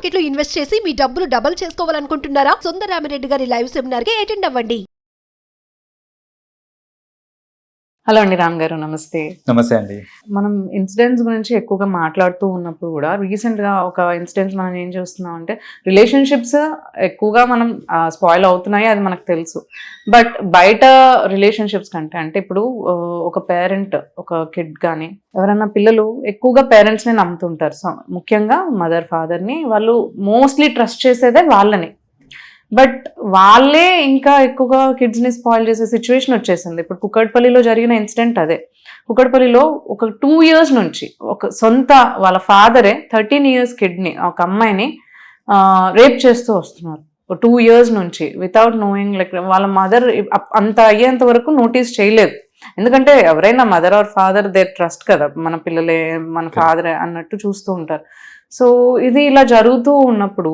Market లో invest చేసి మీ డబ్బులు డబుల్ చేసుకోవాలనుకుంటున్నారా? సుందరరామిరెడ్డి గారి లైవ్ సెమినార్ కి అటెండ్ అవ్వండి. హలో అండి, రామ్ గారు నమస్తే. నమస్తే అండి. మనం ఇన్సిడెంట్స్ గురించి ఎక్కువగా మాట్లాడుతూ ఉన్నప్పుడు కూడా రీసెంట్గా ఒక ఇన్సిడెంట్ మనం ఏం చూస్తున్నాం అంటే రిలేషన్షిప్స్ ఎక్కువగా మనం స్పాయిల్ అవుతున్నాయి, అది మనకు తెలుసు. బట్ బయట రిలేషన్షిప్స్ కంటే అంటే ఇప్పుడు ఒక పేరెంట్ ఒక కిడ్ కానీ ఎవరైనా పిల్లలు ఎక్కువగా పేరెంట్స్ని నమ్ముతుంటారు. సో ముఖ్యంగా మదర్ ఫాదర్ని వాళ్ళు మోస్ట్లీ ట్రస్ట్ చేసేదే వాళ్ళని. బట్ వాళ్ళే ఇంకా ఎక్కువగా కిడ్స్ని స్పాయిల్ చేసే సిచ్యువేషన్ వచ్చేసింది. ఇప్పుడు కుక్కట్పల్లిలో జరిగిన ఇన్సిడెంట్ అదే. కుక్కట్పల్లిలో ఒక 2 years నుంచి ఒక సొంత వాళ్ళ ఫాదరే 13 years కిడ్ని ఒక అమ్మాయిని రేప్ చేస్తూ వస్తున్నారు 2 years నుంచి వితౌట్ నోయింగ్. లైక్ వాళ్ళ మదర్ అంత అయ్యేంత వరకు నోటీస్ చేయలేదు. ఎందుకంటే ఎవరైనా mother or father they trust కదా, మన పిల్లలే మన ఫాదరే అన్నట్టు చూస్తూ ఉంటారు. సో ఇది ఇలా జరుగుతూ ఉన్నప్పుడు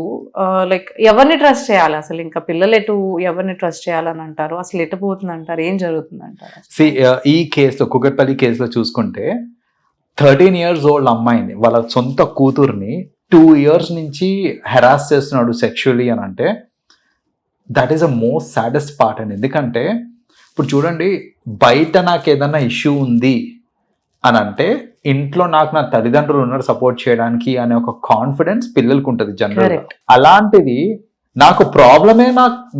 లైక్ ఎవరిని ట్రస్ట్ చేయాలి అసలు? ఇంకా పిల్లలు ఎవరిని ట్రస్ట్ చేయాలని అంటారు? అసలు ఎటుపోతుంది అంటారు? ఏం జరుగుతుంది అంటారు? ఈ కేసులో కుకట్పల్లి కేసులో చూసుకుంటే 13 years old అమ్మాయిని వాళ్ళ సొంత కూతుర్ని 2 years నుంచి హెరాస్ చేస్తున్నాడు సెక్షువల్లీ అని అంటే that is a most saddest part అండి. ఎందుకంటే ఇప్పుడు చూడండి, బయట నాకు ఏదన్నా ఇష్యూ ఉంది అని అంటే ఇంట్లో నాకు నా తల్లిదండ్రులు ఉన్నారు సపోర్ట్ చేయడానికి అనే ఒక కాన్ఫిడెన్స్ పిల్లలకు ఉంటుంది జనరల్. అలాంటిది నాకు ప్రాబ్లమే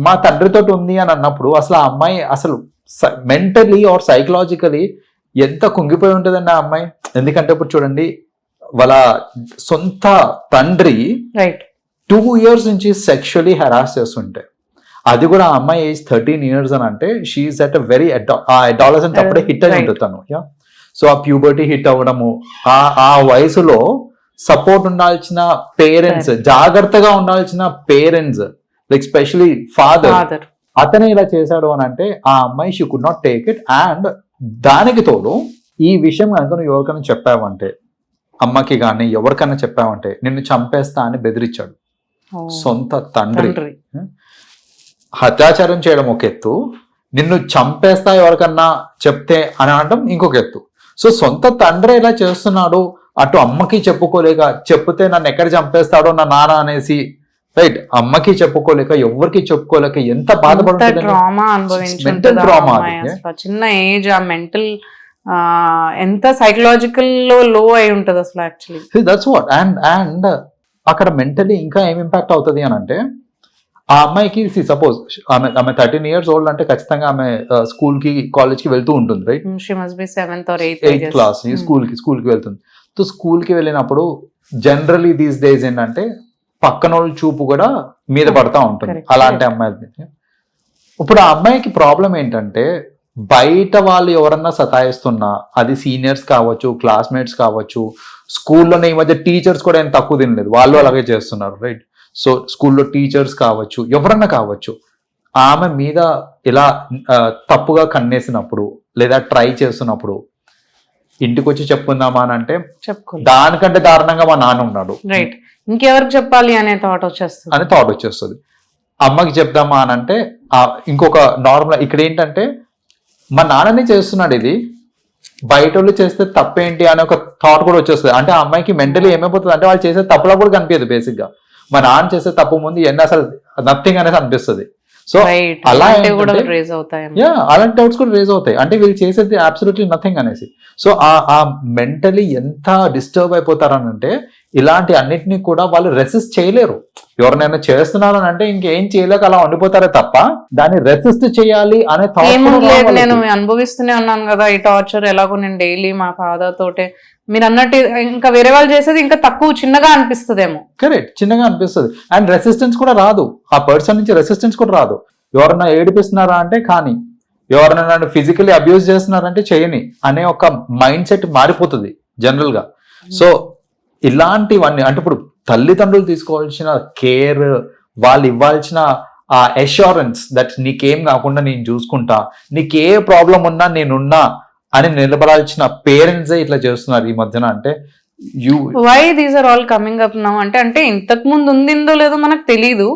మా తండ్రితో ఉంది అని అన్నప్పుడు అసలు ఆ అమ్మాయి అసలు మెంటలీ ఆర్ సైకలాజికలీ ఎంత కుంగిపోయి ఉంటుందండి ఆ అమ్మాయి. ఎందుకంటే ఇప్పుడు చూడండి, వాళ్ళ సొంత తండ్రి 2 years నుంచి సెక్షువల్లీ హెరాస్ చేస్తుంటే, అది కూడా ఆ అమ్మాయి ఏజ్ 13 years అని అంటే she's at a very adolescent అప్పుడే హిట్ అయి ఉంటుంది తను. సో ఆ ప్యూబర్టీ హిట్ అవ్వడము, ఆ వయసులో సపోర్ట్ ఉండాల్సిన పేరెంట్స్, జాగ్రత్తగా ఉండాల్సిన పేరెంట్స్ లైక్ స్పెషలీ ఫాదర్ అతనే ఇలా చేశాడు అని అంటే ఆ అమ్మాయి she could not take it. And దానికి తోడు ఈ విషయం కనుక నువ్వు ఎవరికైనా చెప్పావంటే, అమ్మకి కానీ ఎవరికైనా చెప్పావంటే నిన్ను చంపేస్తా అని బెదిరించాడు సొంత తండ్రి. అత్యాచారం చేయడం ఒక ఎత్తు, నిన్ను చంపేస్తా ఎవరికన్నా చెప్తే అని అనడం ఇంకొక ఎత్తు. సో సొంత తండ్రి ఎలా చేస్తున్నాడు, అటు అమ్మకి చెప్పుకోలేక, చెప్తే నన్ను ఎక్కడ చంపేస్తాడో నా నాన్న అనేసి, రైట్, అమ్మకి చెప్పుకోలేక ఎవరికి చెప్పుకోలేక ఎంత బాధపడుతుంది, చిన్న ఏజ్, ఆ మెంటల్ ఎంత సైకలాజికల్ లో అయి ఉంటుంది అసలు యాక్చువల్లీ. That's what. అండ్ అక్కడ మెంటలీ ఇంకా ఏం ఇంపాక్ట్ అవుతుంది అని అంటే ఆ అమ్మాయికి సపోజ్ ఆమె 13 years old అంటే ఖచ్చితంగా ఆమె స్కూల్ కి కాలేజ్ కి వెళ్తూ ఉంటుంది, right? She must be 7th or 8th class school కి వెళ్తుంది. సో స్కూల్ కి వెళ్ళినప్పుడు జనరలీ దీస్ డేస్ ఏంటంటే పక్కన వాళ్ళ చూపు కూడా మీద పడతా ఉంటుంది అలాంటి అమ్మాయిలకి. ఇప్పుడు ఆ అమ్మాయికి ప్రాబ్లం ఏంటంటే బయట వాళ్ళు ఎవరన్నా సతాయిస్తున్నా, అది సీనియర్స్ కావచ్చు, క్లాస్మేట్స్ కావచ్చు, స్కూల్లోనే ఈ మధ్య టీచర్స్ కూడా ఏం తక్కువ తినలేదు, వాళ్ళు అలాగే చేస్తున్నారు, రైట్? సో స్కూల్లో టీచర్స్ కావచ్చు, ఎవరన్నా కావచ్చు, ఆమె మీద ఇలా తప్పుగా కన్నేసినప్పుడు లేదా ట్రై చేస్తున్నప్పుడు ఇంటికి వచ్చి చెప్పుకుందామా అని అంటే దానికంటే దారుణంగా మా నాన్న ఉన్నాడు, రైట్, ఇంకెవరికి చెప్పాలి అనే థాట్ వచ్చేస్తుంది. అమ్మకి చెప్దామా అని అంటే ఇంకొక నార్మల్ ఇక్కడ ఏంటంటే మా నాన్ననే చేస్తున్నాడు, ఇది బయట వాళ్ళు చేస్తే తప్పేంటి అనే ఒక థాట్ కూడా వచ్చేస్తుంది. అంటే ఆ అమ్మాయికి మెంటలీ ఏమైపోతుంది అంటే వాళ్ళు చేసే తప్పులా కూడా కనిపించదు. బేసిక్ గా మా నాన్న చేసే తప్పు ముందు ఎన్ని అసలు నథింగ్ అనేది అనిపిస్తుంది. సో అలా అలాంటి డౌట్స్ కూడా రేజ్ అవుతాయి, అంటే వీళ్ళు చేసేది అబ్సల్యూట్లీ నథింగ్ అనేసి. సో ఆ మెంటలీ ఎంత డిస్టర్బ్ అయిపోతారనంటే ఇలాంటి అన్నిటినీ కూడా వాళ్ళు రెసిస్ట్ చేయలేరు. ఎవరినైనా చేస్తున్నారు అని అంటే ఇంకేం చేయలేక అలా ఉండిపోతారే తప్ప దాన్ని రెసిస్ట్ చేయాలి అనే థాట్. నేను అనుభవిస్తూనే ఉన్నాను కదా ఈ టార్చర్, ఎలాగో నేను డైలీ మా ఫాదర్ తోటే, మీరు అన్నట్టు ఇంకా వేరే వాళ్ళు చేసేది ఇంకా తక్కువ, చిన్నగా అనిపిస్తుందేమో. కరెక్ట్, చిన్నగా అనిపిస్తుంది. అండ్ రెసిస్టెన్స్ కూడా రాదు, ఆ పర్సన్ నుంచి రెసిస్టెన్స్ కూడా రాదు. ఎవరన్నా ఏడిపిస్తున్నారా అంటే కానీ, ఎవరైనా ఫిజికల్లీ అబ్యూజ్ చేస్తున్నారంటే చేయని అనే ఒక మైండ్ సెట్ మారిపోతుంది జనరల్ గా. సో ఇలాంటివన్నీ అంటే ఇప్పుడు తల్లిదండ్రులు తీసుకోవాల్సిన కేర్, వాళ్ళు ఇవ్వాల్సిన ఆ అష్యూరెన్స్ దట్ నీకేం కాకుండా నేను చూసుకుంటా, నీకే ప్రాబ్లం ఉన్నా నేనున్నా అని నిలబడాల్సిన పేరెంట్స్ ఇట్లా చేస్తున్నారు ఈ మధ్యన. అంటే why these are all coming up now అంటే ఇంతకు ముందు ఉండిందో లేదో మనకు తెలీదు,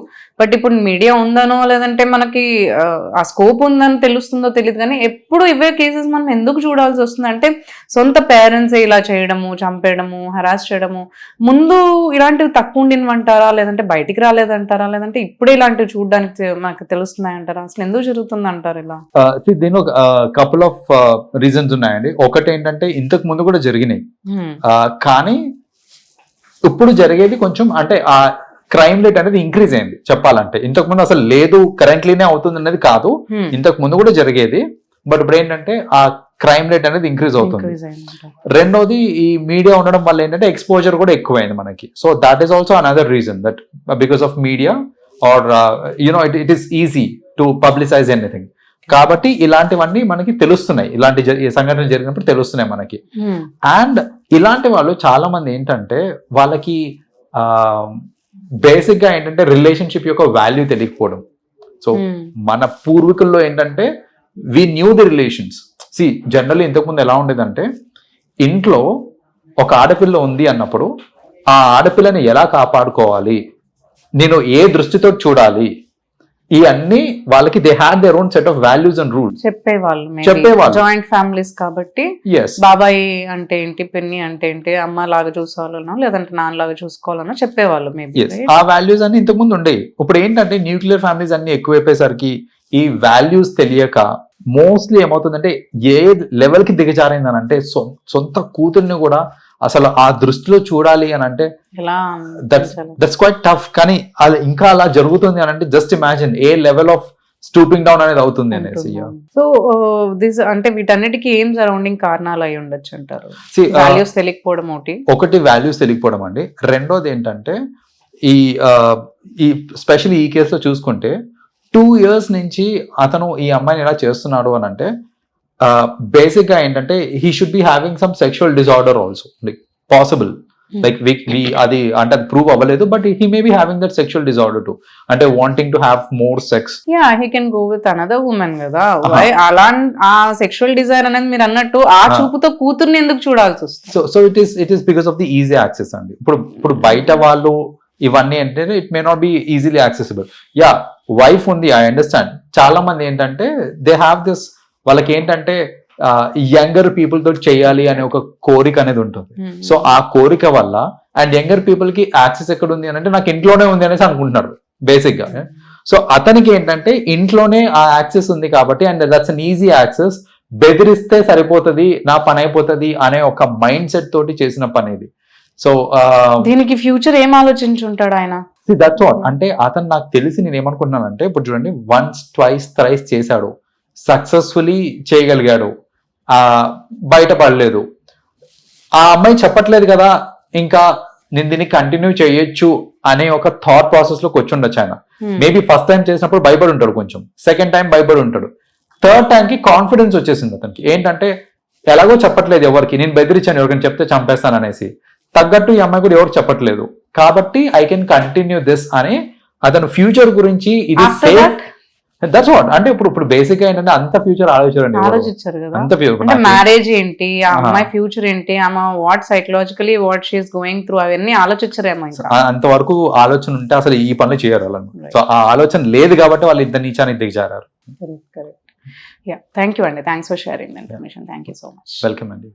బట్ ఇప్పుడు మీడియా ఉందనో లేదంటే మనకి ఆ స్కోప్ ఉందని తెలుస్తుందో తెలియదు, కానీ ఎప్పుడు ఇవే కేసెస్ మనం ఎందుకు చూడాల్సి వస్తుంది అంటే సొంత పేరెంట్స్ ఇలా చేయడము, చంపేయడము, హెరాస్ చేయడము, ముందు ఇలాంటివి తక్కువ ఉండినవంటారా, లేదంటే బయటికి రాలేదంటారా, లేదంటే ఇప్పుడే ఇలాంటివి చూడడానికి మనకు తెలుస్తున్నాయంటారా, అసలు ఎందుకు జరుగుతుంది అంటారు ఇలా? దీని ఒక కపుల్ ఆఫ్ రీజన్స్ ఉన్నాయండి. ఒకటి ఏంటంటే ఇంతకు ముందు కూడా జరిగినాయి, కానీ ఇప్పుడు జరిగేది కొంచెం అంటే ఆ క్రైమ్ రేట్ అనేది ఇంక్రీజ్ అయింది చెప్పాలంటే. ఇంతకు ముందు అసలు లేదు, కరెంట్లీనే అవుతుంది అనేది కాదు, ఇంతకు ముందు కూడా జరిగేది. బట్ ఇప్పుడు ఏంటంటే ఆ క్రైమ్ రేట్ అనేది ఇంక్రీజ్ అవుతుంది. రెండోది ఈ మీడియా ఉండడం వల్ల ఏంటంటే ఎక్స్పోజర్ కూడా ఎక్కువైంది మనకి. So that is also another reason that because of media or you know it is easy to publicize anything. కాబట్టి ఇలాంటివన్నీ మనకి తెలుస్తున్నాయి, ఇలాంటి సంఘటనలు జరిగినప్పుడు తెలుస్తున్నాయి మనకి. అండ్ ఇలాంటి వాళ్ళు చాలా మంది ఏంటంటే వాళ్ళకి బేసిక్ గా ఏంటంటే రిలేషన్షిప్ యొక్క వాల్యూ తెలియకపోవడం. సో మన పూర్వీకుల్లో ఏంటంటే we knew the relations. See generally ఇంతకుముందు ఎలా ఉండేదంటే ఇంట్లో ఒక ఆడపిల్ల ఉంది అన్నప్పుడు ఆ ఆడపిల్లని ఎలా కాపాడుకోవాలి, నేను ఏ దృష్టితో చూడాలి, ఈ అన్ని వాళ్ళకి they had their own set of values and rules చెప్పేవాళ్ళు. జాయింట్ ఫ్యామిలీస్ కాబట్టి yes బాబాయ్ అంటే ఏంటి, పిన్ని అంటే ఏంటి, అమ్మ లాగా చూసుకోవాలనో లేదంటే నాన్న లాగా చూసుకోవాలనో చెప్పేవాళ్ళు. ఆ వాల్యూస్ అన్ని ఇంతకు ముందు ఉండేవి. ఇప్పుడు ఏంటంటే న్యూక్లియర్ ఫ్యామిలీస్ అన్ని ఎక్కువైపోయేసరికి ఈ వాల్యూస్ తెలియక మోస్ట్లీ ఏమవుతుందంటే ఏ లెవెల్ కి దిగజారైందని అంటే సొంత కూతుర్ని కూడా అసలు ఆ దృష్టిలో చూడాలి అని అంటే దట్స్ క్వైట్ టఫ్. కానీ అది ఇంకా అలా జరుగుతుంది అని అంటే just imagine a level of stooping down అనేది అవుతుంది అనేసి. సో దిస్ అంటే వీటన్నిటికీ ఏం సరౌండింగ్ కారణాలు అయి ఉండొచ్చు అంటారు? వాల్యూస్ తెలియకపోవడం ఒకటి వాల్యూస్ తెలియకపోవడం అండి. రెండోది ఏంటంటే ఈ స్పెషల్లీ ఈ కేసులో చూసుకుంటే 2 years నుంచి అతను ఈ అమ్మాయిని ఎలా చేస్తున్నాడు అని అంటే బేసిక్ గా ఏంటంటే he should be having some sexual disorder also, like possible, like అది అంటే ప్రూవ్ అవ్వలేదు, but he may be having that sexual disorder too, అంటే wanting to have more sex. He can go with another women కదా. అలా ఆ sexual Dzire అనేది మీరు అన్నట్టు ఆ చూపుతో కూతుర్ని ఎందుకు చూడాల్సి వస్తుంది? So it is because of the easy access అండి. ఇప్పుడు బయట వాళ్ళు ఇవన్నీ అంటే it may not be easily accessible. Wife ఉంది, ఐ అండర్స్టాండ్. చాలా మంది ఏంటంటే దే హ్యావ్ దిస్, వాళ్ళకి ఏంటంటే యంగర్ పీపుల్ తో చేయాలి అనే ఒక కోరిక అనేది ఉంటుంది. సో ఆ కోరిక వల్ల అండ్ యంగర్ పీపుల్ కి యాక్సెస్ ఎక్కడ ఉంది అని అంటే నాకు ఇంట్లోనే ఉంది అనేసి అనుకుంటున్నారు బేసిక్ గా. సో అతనికి ఏంటంటే ఇంట్లోనే ఆ యాక్సెస్ ఉంది కాబట్టి, and that's an easy access, బెదిరిస్తే సరిపోతుంది, నా పని అయిపోతుంది అనే ఒక మైండ్ సెట్ తోటి చేసిన పని ఇది. సో దీనికి ఫ్యూచర్ ఏం ఆలోచించుంటాడు ఆయన? That's what. అంటే అతను నాకు తెలిసి నేను ఏమనుకుంటున్నానంటే ఇప్పుడు చూడండి, 1, 2, 3 చేశాడు, సక్సెస్ఫుల్లీ చేయగలిగాడు, బయటపడలేదు, ఆ అమ్మాయి చెప్పట్లేదు కదా ఇంకా నేను దీన్ని కంటిన్యూ చేయొచ్చు అనే ఒక థాట్ ప్రాసెస్ లోకి వచ్చి ఉండొచ్చు ఆయన. మేబీ ఫస్ట్ టైం చేసినప్పుడు భయపడి ఉంటాడు, కొంచెం సెకండ్ టైం భయపడి ఉంటాడు, థర్డ్ టైం కి కాన్ఫిడెన్స్ వచ్చేసింది అతనికి. ఏంటంటే ఎలాగో చెప్పట్లేదు ఎవరికి, నేను బెదిరించాను ఎవరికైనా చెప్తే చంపేస్తాను అనేసి, తగ్గట్టు ఈ అమ్మాయి కూడా ఎవరు చెప్పట్లేదు కాబట్టి ఐ కెన్ కంటిన్యూ దిస్ అని అతను ఫ్యూచర్ గురించి ఇది సేఫ్. That's what. అంటే ఇప్పుడు బేసిక్ గా ఏంటంటే అంత ఫ్యూచర్ ఆలోచించారు కదా, అంత మ్యారేజ్ ఏంటి, ఆ అమ్మాయి ఫ్యూచర్ ఏంటి, ఆమె what psychologically what she is going through అవన్నీ ఆలోచించారేమో. అంతవరకు ఆలోచన ఉంటే అసలు ఈ పనులు చేయరు వాళ్ళని. సో ఆ ఆలోచన లేదు కాబట్టి వాళ్ళు ఇద్దరు నీచానికి దిగజారారు. కరెక్ట్. థ్యాంక్ యూ అండి, thanks for sharing the information. Thank you so much. Welcome అండి.